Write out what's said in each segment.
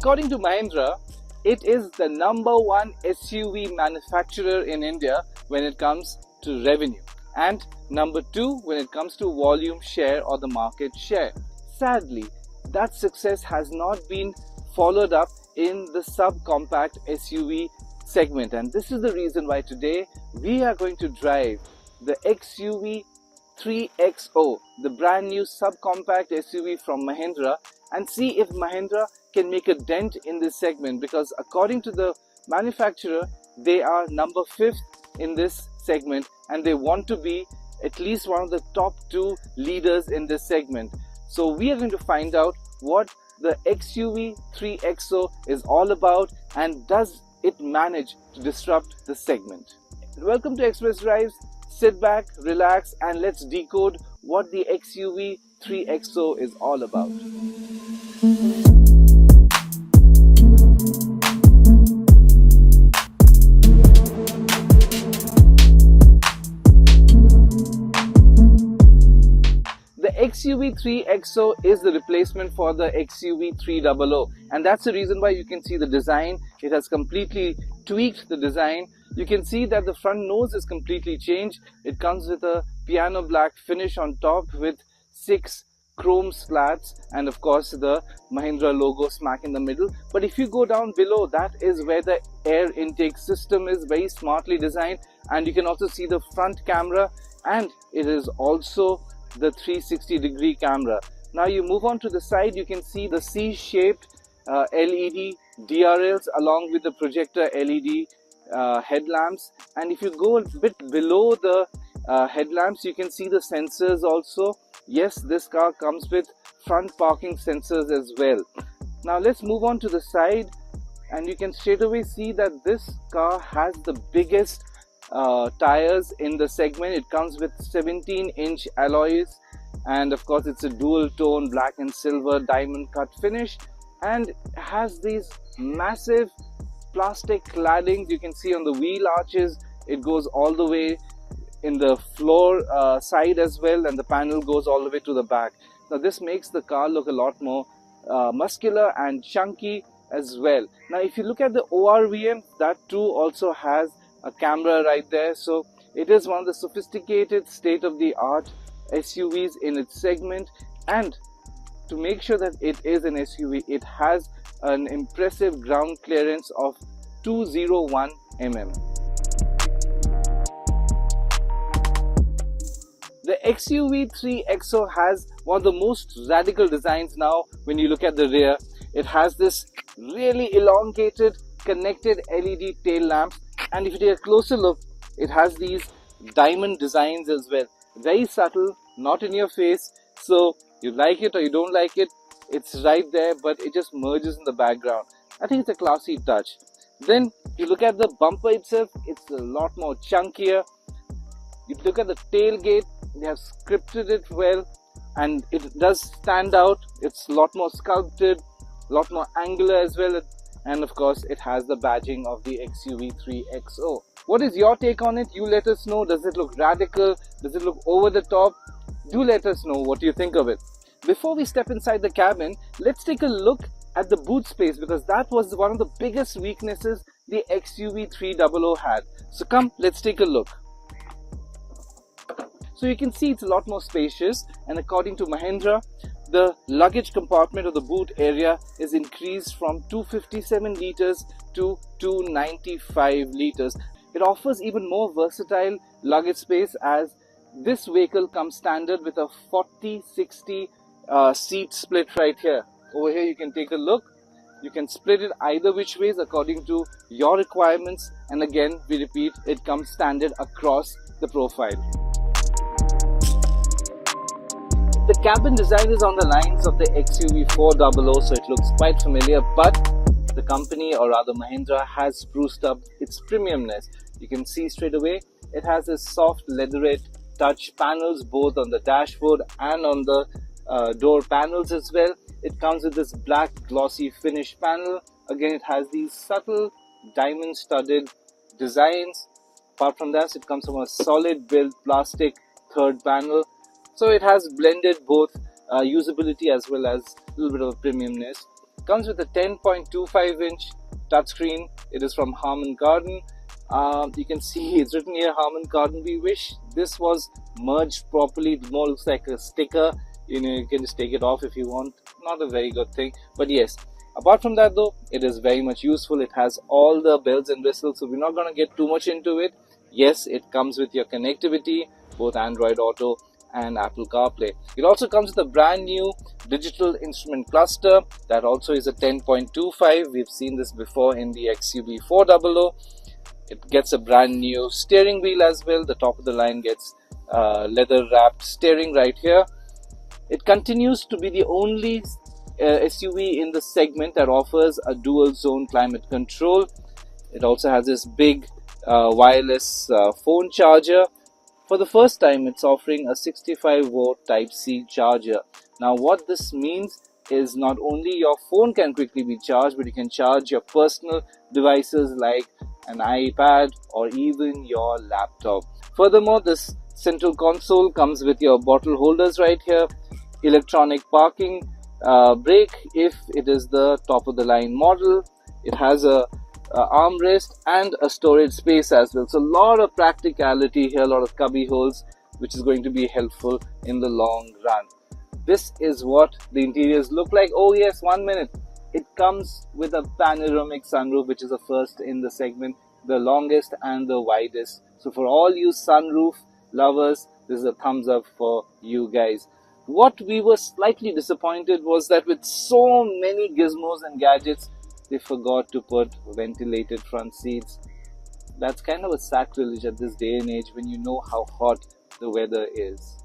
According to Mahindra, it is the #1 SUV manufacturer in India when it comes to revenue, and #2 when it comes to volume share or the market share. Sadly, that success has not been followed up in the subcompact SUV segment, and this is the reason why today we are going to drive the XUV 3XO, the brand new subcompact SUV from Mahindra, and see if Mahindra can make a dent in this segment, because according to the manufacturer, they are #5 in this segment and they want to be at least one of the top 2 leaders in this segment. So we are going to find out what the XUV 3XO is all about, and does it manage to disrupt the segment. Welcome to Express Drives. Sit back, relax, and let's decode what the XUV 3XO is all about. The XUV 3XO is the replacement for the XUV 300, and that's the reason why you can see the design. It has completely tweaked the design. You can see that the front nose is completely changed. It comes with a piano black finish on top with 6 chrome slats, and of course the Mahindra logo smack in the middle. But if you go down below, that is where the air intake system is very smartly designed, and you can also see the front camera, and it is also the 360-degree camera. Now you move on to the side, you can see the C-shaped LED DRLs along with the projector LED headlamps, and if you go a bit below the headlamps, you can see the sensors also. Yes, this car comes with front parking sensors as well. Now let's move on to the side, and you can straight away see that this car has the biggest tires in the segment. It comes with 17-inch alloys, and of course it's a dual tone black and silver diamond cut finish, and has these massive plastic claddings. You can see on the wheel arches, it goes all the way in the floor side as well, and the panel goes all the way to the back. Now this makes the car look a lot more muscular and chunky as well. Now if you look at the ORVM, that too also has a camera right there, so it is one of the sophisticated state-of-the-art SUVs in its segment. And to make sure that it is an SUV, it has an impressive ground clearance of 201 mm. The XUV 3XO has one of the most radical designs now. When you look at the rear, it has this really elongated connected LED tail lamps, and if you take a closer look, it has these diamond designs as well. Very subtle, not in your face, so you like it or you don't like it, it's right there, but it just merges in the background. I think it's a classy touch. Then you look at the bumper itself, it's a lot more chunkier. You look at the tailgate, they have scripted it well, and it does stand out. It's a lot more sculpted, a lot more angular as well, and of course it has the badging of the XUV 3XO. What is your take on it? You let us know. Does it look radical? Does it look over the top? Do let us know what you think of it. Before we step inside the cabin, let's take a look at the boot space, because that was one of the biggest weaknesses the XUV 300 had. So come, let's take a look. So you can see it's a lot more spacious, and according to Mahindra, the luggage compartment of the boot area is increased from 257 liters to 295 liters. It offers even more versatile luggage space, as this vehicle comes standard with a 40-60 seat split right here. Over here you can take a look. You can split it either which ways according to your requirements, and again we repeat, it comes standard across the profile. The cabin design is on the lines of the XUV 400, so it looks quite familiar, but the company, or rather Mahindra, has spruced up its premiumness. You can see straight away it has a soft leatherette touch panels both on the dashboard and on the door panels as well. It comes with this black glossy finish panel. Again, it has these subtle diamond studded designs. Apart from that, it comes from a solid build plastic third panel. So it has blended both usability as well as a little bit of premiumness. Comes with a 10.25-inch touchscreen. It is from Harman Kardon. You can see it's written here Harman Kardon. We wish this was merged properly. It more looks like a sticker. You can just take it off if you want. Not a very good thing, but yes. Apart from that though, it is very much useful. It has all the bells and whistles, so we're not going to get too much into it. Yes, it comes with your connectivity, both Android Auto and Apple CarPlay. It also comes with a brand new digital instrument cluster that also is a 10.25. We've seen this before in the XUV 400. It gets a brand new steering wheel as well. The top of the line gets leather wrapped steering right here. It continues to be the only SUV in the segment that offers a dual zone climate control. It also has this big wireless phone charger. For the first time, it's offering a 65 volt Type-C charger. Now what this means is not only your phone can quickly be charged, but you can charge your personal devices like an iPad or even your laptop. Furthermore, this central console comes with your bottle holders right here, electronic parking brake if it is the top of the line model. It has a armrest and a storage space as well. So a lot of practicality here, a lot of cubby holes, which is going to be helpful in the long run. This is what the interiors look like. Oh yes, 1 minute. It comes with a panoramic sunroof, which is the first in the segment, the longest and the widest. So for all you sunroof lovers, this is a thumbs up for you guys. What we were slightly disappointed was that with so many gizmos and gadgets, they forgot to put ventilated front seats. That's kind of a sacrilege at this day and age when you know how hot the weather is.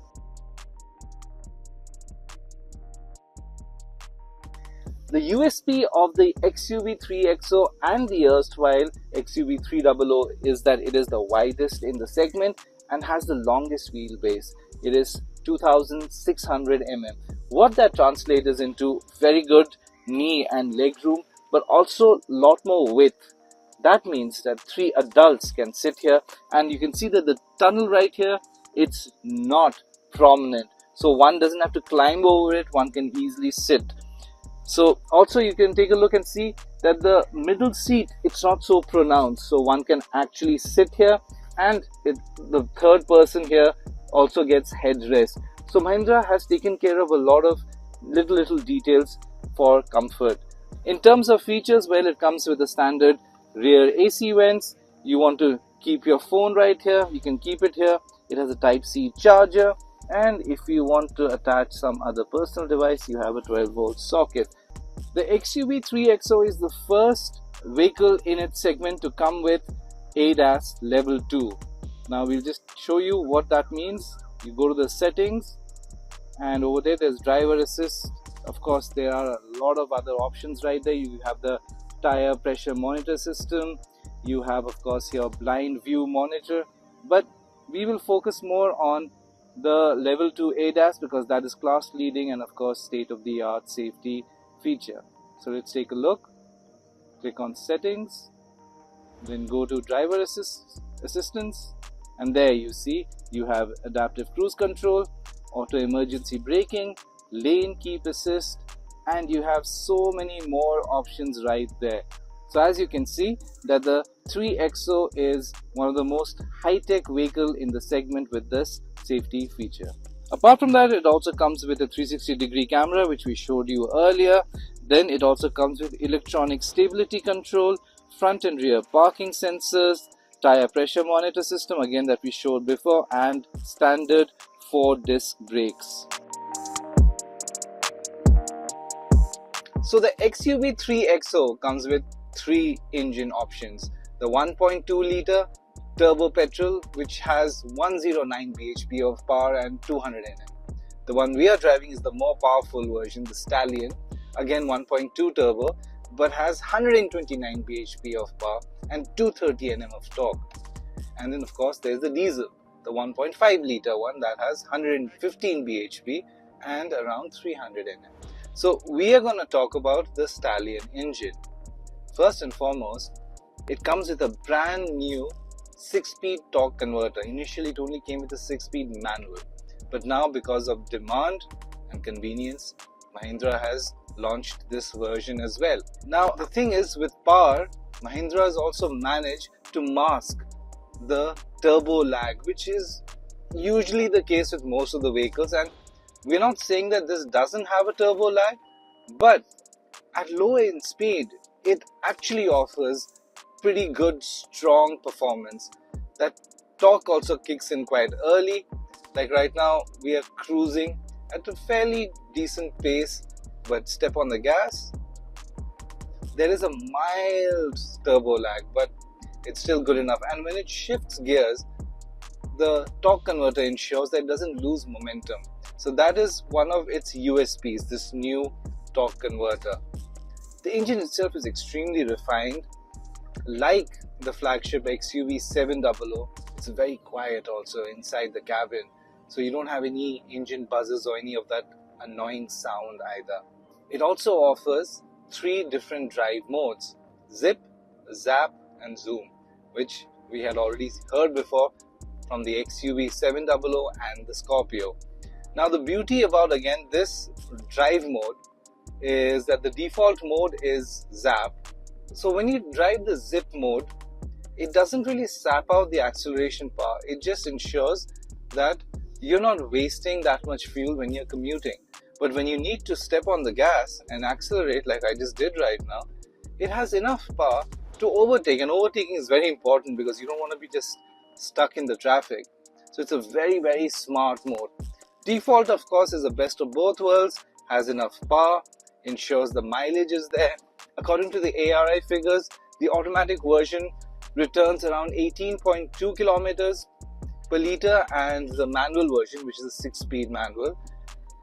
The USP of the XUV 3XO and the erstwhile XUV 300 is that it is the widest in the segment and has the longest wheelbase. It is 2600 mm. What that translates into very good knee and leg room, but also a lot more width. That means that 3 adults can sit here, and you can see that the tunnel right here, it's not prominent. So one doesn't have to climb over it, one can easily sit. So also you can take a look and see that the middle seat, it's not so pronounced. So one can actually sit here, and the third person here also gets headrest. So Mahindra has taken care of a lot of little details for comfort. In terms of features, well, it comes with a standard rear AC vents. You want to keep your phone right here, you can keep it here. It has a Type-C charger, and if you want to attach some other personal device, you have a 12 volt socket. The XUV 3XO is the first vehicle in its segment to come with ADAS level 2. Now we'll just show you what that means. You go to the settings, and over there's driver assist. Of course, there are a lot of other options right there. You have the tire pressure monitor system. You have, of course, your blind view monitor. But we will focus more on the level 2 ADAS because that is class leading and, of course, state-of-the-art safety feature. So let's take a look. Click on settings, then go to driver assistance, and there you see you have adaptive cruise control, auto emergency braking, lane keep assist, and you have so many more options right there. So as you can see that the 3XO is one of the most high-tech vehicle in the segment with this safety feature. Apart from that, it also comes with a 360-degree camera, which we showed you earlier. Then it also comes with electronic stability control, front and rear parking sensors, tire pressure monitor system again that we showed before, and standard 4-disc brakes. So the XUV 3XO comes with 3 engine options. The 1.2 liter turbo petrol, which has 109 bhp of power and 200 Nm. The one we are driving is the more powerful version, the Stallion, again 1.2 turbo, but has 129 bhp of power and 230 Nm of torque. And then of course there's the diesel, the 1.5 liter one that has 115 bhp and around 300 Nm. So we are going to talk about the Stallion engine. First and foremost, it comes with a brand new 6-speed torque converter. Initially it only came with a 6-speed manual, but now because of demand and convenience, Mahindra has launched this version as well. Now the thing is, with power, Mahindra has also managed to mask the turbo lag, which is usually the case with most of the vehicles, and we're not saying that this doesn't have a turbo lag, but at low end speed it actually offers pretty good strong performance. That torque also kicks in quite early. Like right now we are cruising at a fairly decent pace, but step on the gas, there is a mild turbo lag, but it's still good enough. And when it shifts gears, the torque converter ensures that it doesn't lose momentum. So that is one of its USPs, this new torque converter. The engine itself is extremely refined. Like the flagship XUV 700, it's very quiet also inside the cabin. So you don't have any engine buzzes or any of that annoying sound either. It also offers 3 different drive modes: zip, zap and zoom, which we had already heard before from the XUV 700 and the Scorpio. Now the beauty about again this drive mode is that the default mode is zap. So when you drive the zip mode, it doesn't really sap out the acceleration power. It just ensures that you're not wasting that much fuel when you're commuting. But when you need to step on the gas and accelerate like I just did right now, it has enough power to overtake, and overtaking is very important because you don't want to be just stuck in the traffic. So it's a very smart mode. Default of course is the best of both worlds, has enough power, ensures the mileage is there. According to the ARI figures, the automatic version returns around 18.2 kilometers per liter, and the manual version, which is a 6-speed manual,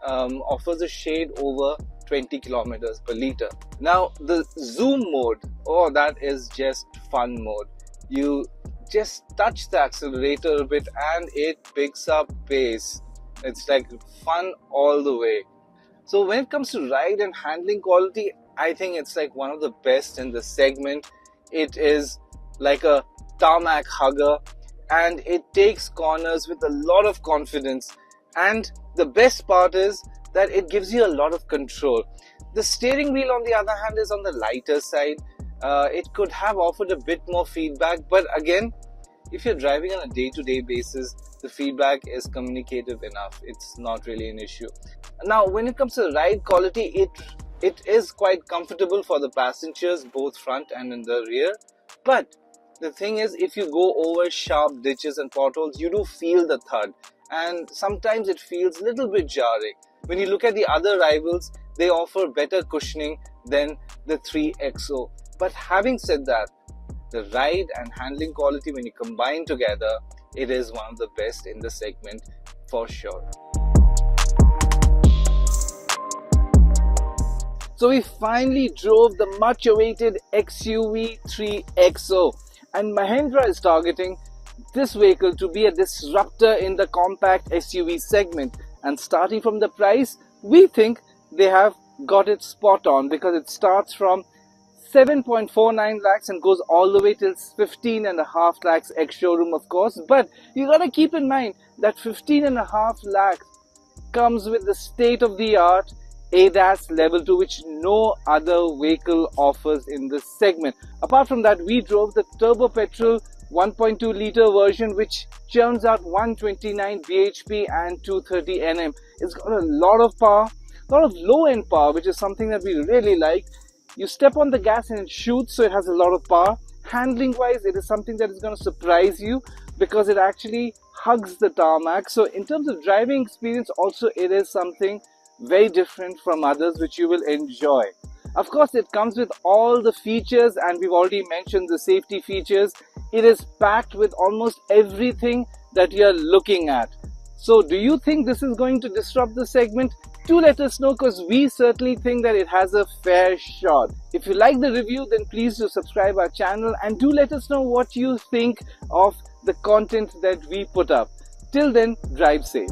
offers a shade over 20 kilometers per liter. Now the zoom mode, oh, that is just fun mode. You just touch the accelerator a bit and it picks up pace. It's like fun all the way. So when it comes to ride and handling quality, I think it's like one of the best in the segment. It is like a tarmac hugger and it takes corners with a lot of confidence. And the best part is that it gives you a lot of control. The steering wheel on the other hand is on the lighter side. It could have offered a bit more feedback, but again, if you're driving on a day-to-day basis, the feedback is communicative enough. It's not really an issue. Now when it comes to ride quality, it is quite comfortable for the passengers, both front and in the rear. But the thing is, if you go over sharp ditches and potholes, you do feel the thud, and sometimes it feels a little bit jarring. When you look at the other rivals, they offer better cushioning than the 3XO. But having said that, the ride and handling quality, when you combine together, it is one of the best in the segment for sure. So we finally drove the much awaited XUV 3XO, and Mahindra is targeting this vehicle to be a disruptor in the compact SUV segment. And starting from the price, we think they have got it spot on, because it starts from 7.49 lakhs and goes all the way till 15.5 lakhs ex-showroom of course. But you gotta keep in mind that 15.5 lakhs comes with the state-of-the-art ADAS level 2, which no other vehicle offers in this segment. Apart from that, we drove the turbo petrol 1.2 liter version, which churns out 129 bhp and 230 Nm. It's got a lot of power, a lot of low-end power, which is something that we really like. You step on the gas and it shoots, so it has a lot of power. Handling wise, it is something that is going to surprise you because it actually hugs the tarmac. So in terms of driving experience also, it is something very different from others which you will enjoy. Of course, it comes with all the features, and we've already mentioned the safety features. It is packed with almost everything that you're looking at. So do you think this is going to disrupt the segment? Do let us know, because we certainly think that it has a fair shot. If you like the review, then please do subscribe our channel and do let us know what you think of the content that we put up. Till then, drive safe.